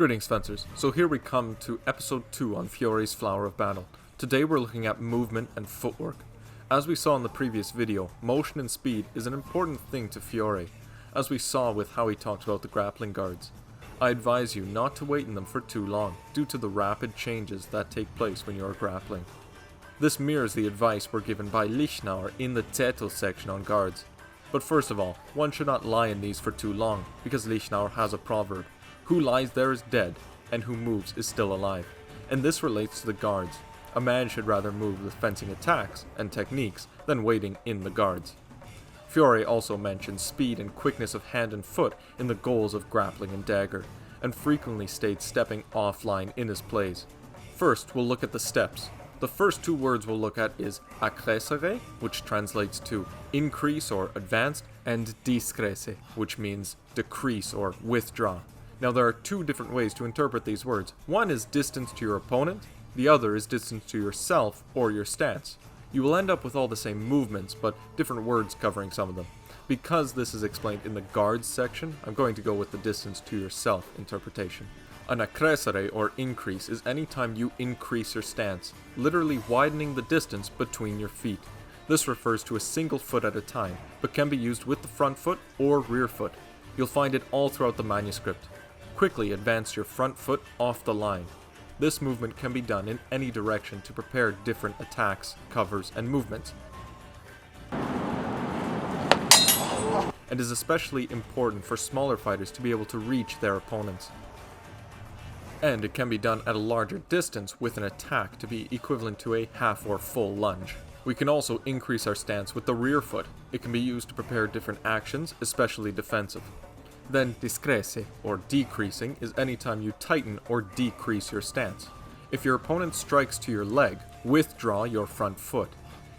Greetings, fencers. So here we come to episode 2 on Fiore's Flower of Battle. Today we're looking at movement and footwork. As we saw in the previous video, motion and speed is an important thing to Fiore, as we saw with how he talked about the grappling guards. I advise you not to wait in them for too long, due to the rapid changes that take place when you are grappling. This mirrors the advice we're given by Lichtauer in the Zettel section on guards. But first of all, one should not lie in these for too long, because Lichtauer has a proverb: who lies there is dead, and who moves is still alive. And this relates to the guards. A man should rather move with fencing attacks and techniques than waiting in the guards. Fiore also mentions speed and quickness of hand and foot in the goals of grappling and dagger, and frequently states stepping offline in his plays. First, we'll look at the steps. The first two words we'll look at is Accressere, which translates to increase or advance, and Discresse, which means decrease or withdraw. Now there are two different ways to interpret these words. One is distance to your opponent, the other is distance to yourself or your stance. You will end up with all the same movements, but different words covering some of them. Because this is explained in the guards section, I'm going to go with the distance to yourself interpretation. An accressere or increase is any time you increase your stance, literally widening the distance between your feet. This refers to a single foot at a time, but can be used with the front foot or rear foot. You'll find it all throughout the manuscript. Quickly advance your front foot off the line. This movement can be done in any direction to prepare different attacks, covers, and movements, and is especially important for smaller fighters to be able to reach their opponents. And it can be done at a larger distance with an attack to be equivalent to a half or full lunge. We can also increase our stance with the rear foot. It can be used to prepare different actions, especially defensive. Then discresse, or decreasing, is any time you tighten or decrease your stance. If your opponent strikes to your leg, withdraw your front foot.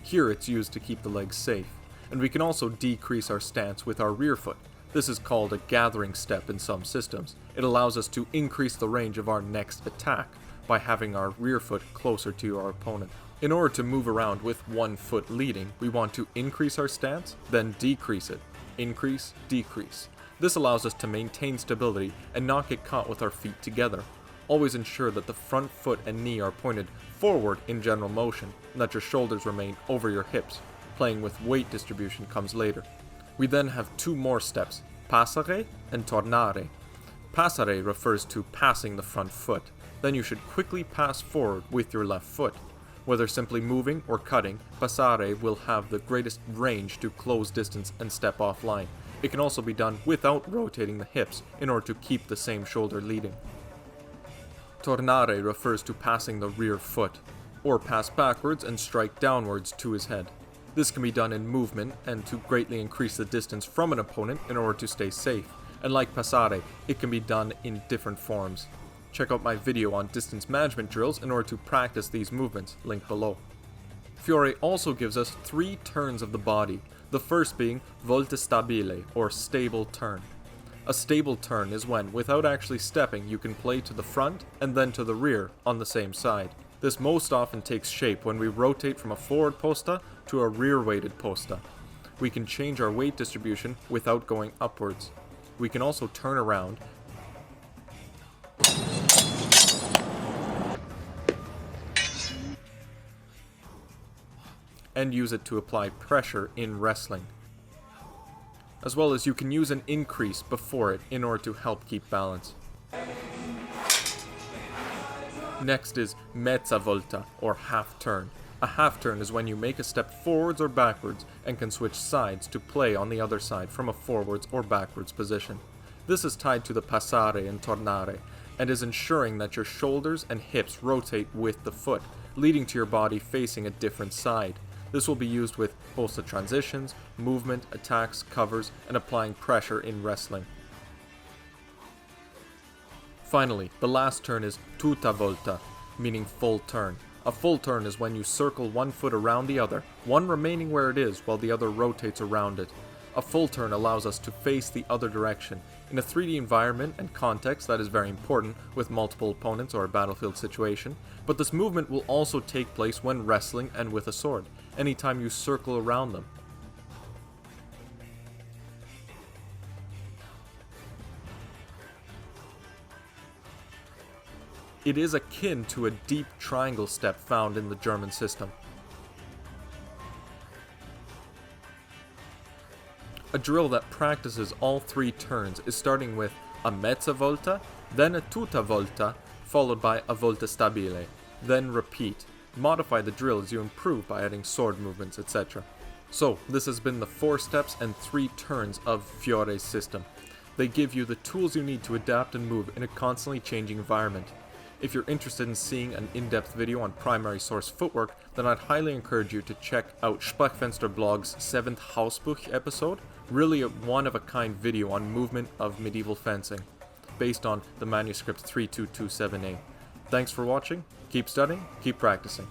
Here it's used to keep the leg safe. And we can also decrease our stance with our rear foot. This is called a gathering step in some systems. It allows us to increase the range of our next attack by having our rear foot closer to our opponent. In order to move around with one foot leading, we want to increase our stance, then decrease it. Increase, decrease. This allows us to maintain stability and not get caught with our feet together. Always ensure that the front foot and knee are pointed forward in general motion, and that your shoulders remain over your hips. Playing with weight distribution comes later. We then have two more steps, Passare and Tornare. Passare refers to passing the front foot. Then you should quickly pass forward with your left foot. Whether simply moving or cutting, Passare will have the greatest range to close distance and step offline. It can also be done without rotating the hips in order to keep the same shoulder leading. Tornare refers to passing the rear foot, or pass backwards and strike downwards to his head. This can be done in movement and to greatly increase the distance from an opponent in order to stay safe. And like Passare, it can be done in different forms. Check out my video on distance management drills in order to practice these movements, linked below. Fiore also gives us 3 turns of the body, the first being Volta Stabile, or stable turn. A stable turn is when, without actually stepping, you can play to the front and then to the rear on the same side. This most often takes shape when we rotate from a forward posta to a rear-weighted posta. We can change our weight distribution without going upwards. We can also turn around and use it to apply pressure in wrestling. As well as you can use an increase before it in order to help keep balance. Next is Mezza Volta, or half turn. A half turn is when you make a step forwards or backwards and can switch sides to play on the other side from a forwards or backwards position. This is tied to the Passare and Tornare, and is ensuring that your shoulders and hips rotate with the foot, leading to your body facing a different side. This will be used with both the transitions, movement, attacks, covers, and applying pressure in wrestling. Finally, the last turn is Tutta Volta, meaning full turn. A full turn is when you circle one foot around the other, one remaining where it is while the other rotates around it. A full turn allows us to face the other direction. In a 3D environment and context, that is very important with multiple opponents or a battlefield situation, but this movement will also take place when wrestling and with a sword, anytime you circle around them. It is akin to a deep triangle step found in the German system. A drill that practices all 3 turns is starting with a Mezza Volta, then a Tutta Volta, followed by a Volta Stabile, then repeat. Modify the drill as you improve by adding sword movements, etc. So, this has been the 4 steps and 3 turns of Fiore's system. They give you the tools you need to adapt and move in a constantly changing environment. If you're interested in seeing an in-depth video on primary source footwork, then I'd highly encourage you to check out Sprechfenster Blog's 7th Hausbuch episode, really a one-of-a-kind video on movement of medieval fencing, based on the manuscript 3227A. Thanks for watching, keep studying, keep practicing.